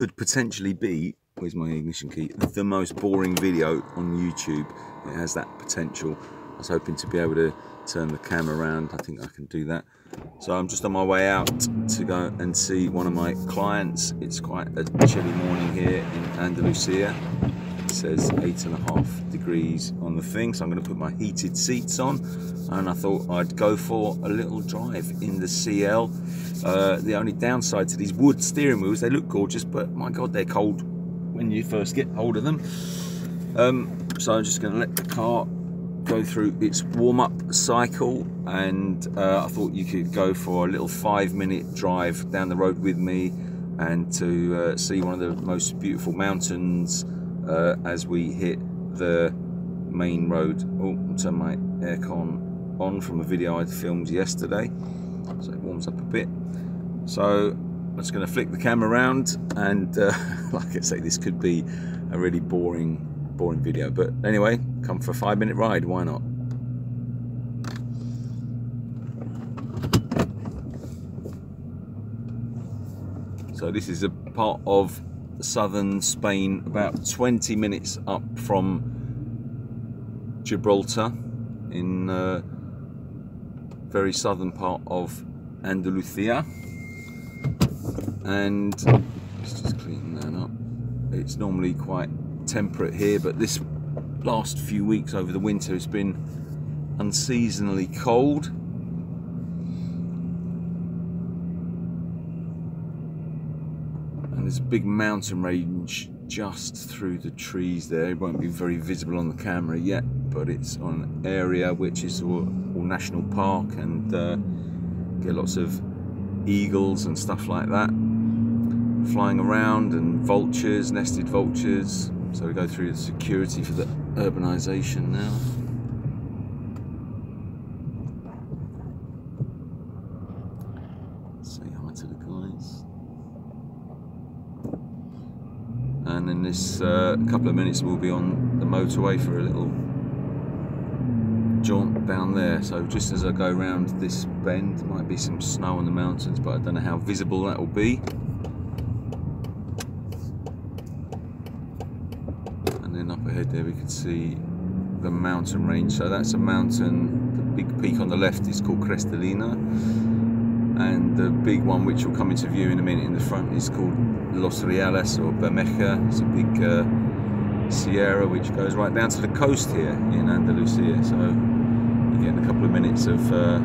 could potentially be, where's my ignition key, the most boring video on YouTube. It has that potential. I was hoping to be able to turn the camera around. I think I can do that. So I'm just on my way out to go and see one of my clients. It's quite a chilly morning here in Andalusia. It says 8.5 degrees on the thing, so I'm going to put my heated seats on, and I thought I'd go for a little drive in the CL. The only downside to these wood steering wheels, they look gorgeous, but my god, they're cold when you first get hold of them. So I'm just going to let the car go through its warm-up cycle, and I thought you could go for a little 5-minute drive down the road with me and to see one of the most beautiful mountains as we hit the main road. Oh, turn my aircon on from a video I filmed yesterday, so it warms up a bit. So I'm just going to flick the camera around, and like I say, this could be a really boring video, but anyway, come for a 5-minute ride, why not? So this is a part of southern Spain, about 20 minutes up from Gibraltar, in very southern part of Andalusia. And let's just clean that up. It's normally quite temperate here, but this last few weeks over the winter it's been unseasonably cold. And there's a big mountain range just through the trees there. It won't be very visible on the camera yet, but it's on an area which is all national park, and get lots of eagles and stuff like that flying around, and vultures, nested vultures. So we go through the security for the urbanisation now. Say hi to the guys. And in this couple of minutes we'll be on the motorway for a little jaunt down there. So just as I go around this bend, there might be some snow on the mountains, but I don't know how visible that will be. And then up ahead there we can see the mountain range. So that's a mountain, the big peak on the left is called Cristalina, and the big one which will come into view in a minute in the front is called Los Reales or Bermeja. It's a big sierra which goes right down to the coast here in Andalusia. So you're getting a couple of minutes of a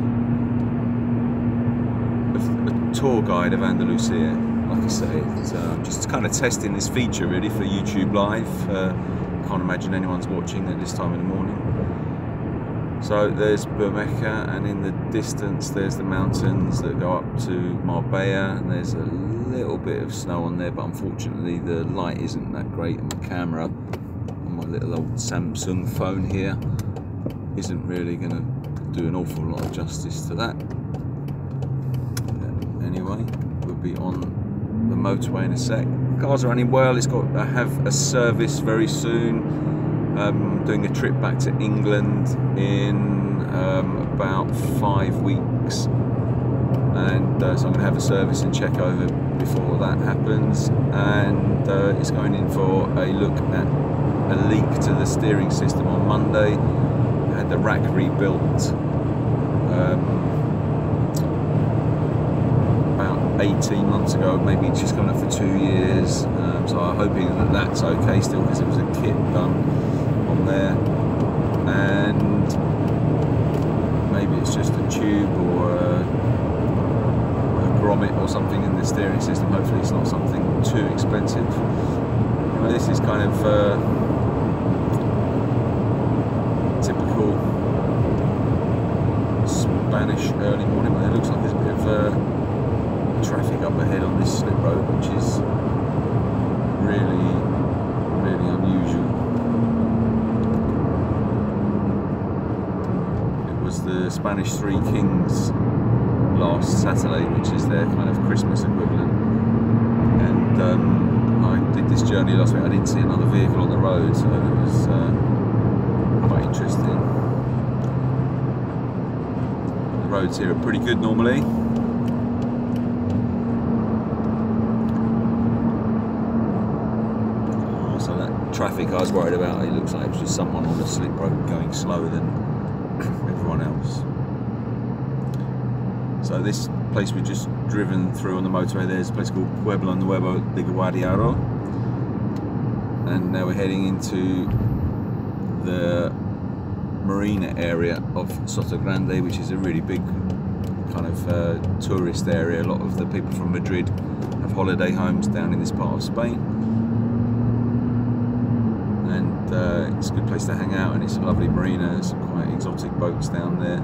tour guide of Andalusia. Like I say, it's just kind of testing this feature really for YouTube Live. Can't imagine anyone's watching at this time in the morning. So there's Bermeja, and in the distance there's the mountains that go up to Marbella, and there's a little bit of snow on there, but unfortunately the light isn't that great on the camera. On my little old Samsung phone here isn't really going to do an awful lot of justice to that. Anyway, we'll be on the motorway in a sec. Cars are running well. It's got to have a service very soon. Doing a trip back to England in about 5 weeks, and so I'm going to have a service and check over before that happens, and it's going in for a look at a leak to the steering system on Monday. I had the rack rebuilt about 18 months ago, maybe it's just coming up for 2 years, so I'm hoping that that's okay still, because it was a kit done on there, and maybe it's just a tube or a grommet or something in the steering system. Hopefully it's not something too expensive. Anyway, this is kind of typical Spanish early morning, but it looks like there's a bit of traffic up ahead on this slip road, which is really unusual. The Spanish Three Kings last Saturday, which is their kind of Christmas equivalent, and I did this journey last week. I didn't see another vehicle on the road, so it was quite interesting. The roads here are pretty good normally. traffic I was worried about. It looks like it was just someone on a slip road going slower than everyone else. So this place we've just driven through on the motorway, there's a place called Pueblo Nuevo de Guadiaro, and now we're heading into the marina area of Sotogrande, which is a really big kind of tourist area. A lot of the people from Madrid have holiday homes down in this part of Spain, and it's a good place to hang out, and it's a lovely marina. There's some quite exotic boats down there.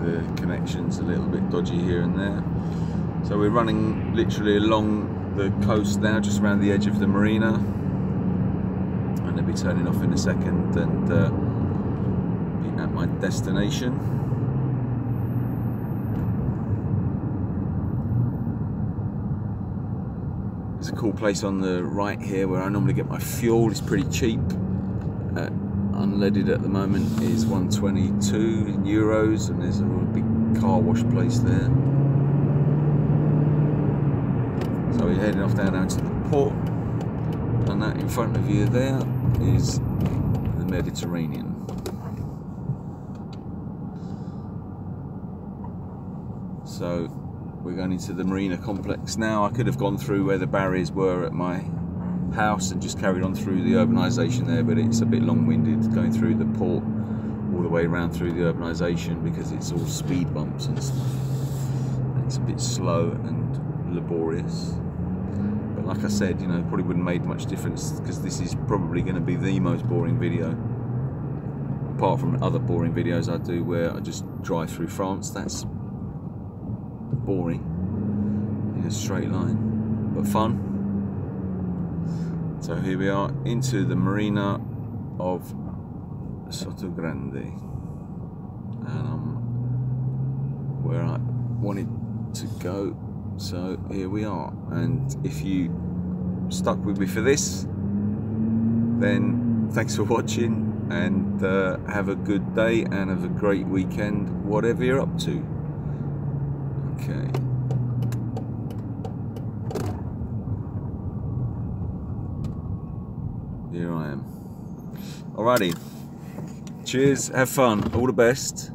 The connection's a little bit dodgy here and there. So we're running literally along the coast now, just around the edge of the marina, and I'll be turning off in a second and be at my destination. There's a cool place on the right here where I normally get my fuel. It's pretty cheap. Unleaded at the moment is 122 euros, and there's a big car wash place there. So we're heading off down to the port, and that in front of you there is the Mediterranean. So we're going into the marina complex now. I could have gone through where the barriers were at my house and just carried on through the urbanisation there, but it's a bit long-winded going through the port all the way around through the urbanisation because it's all speed bumps and stuff. It's a bit slow and laborious, but like I said, you know, probably wouldn't have made much difference because this is probably going to be the most boring video, apart from other boring videos I do where I just drive through France. That's boring in a straight line, but fun. So here we are into the marina of Sotogrande, and I'm where I wanted to go. So here we are, and if you stuck with me for this, then thanks for watching, and have a good day and have a great weekend, whatever you're up to. Okay. Here I am. Alrighty. Cheers, have fun, all the best.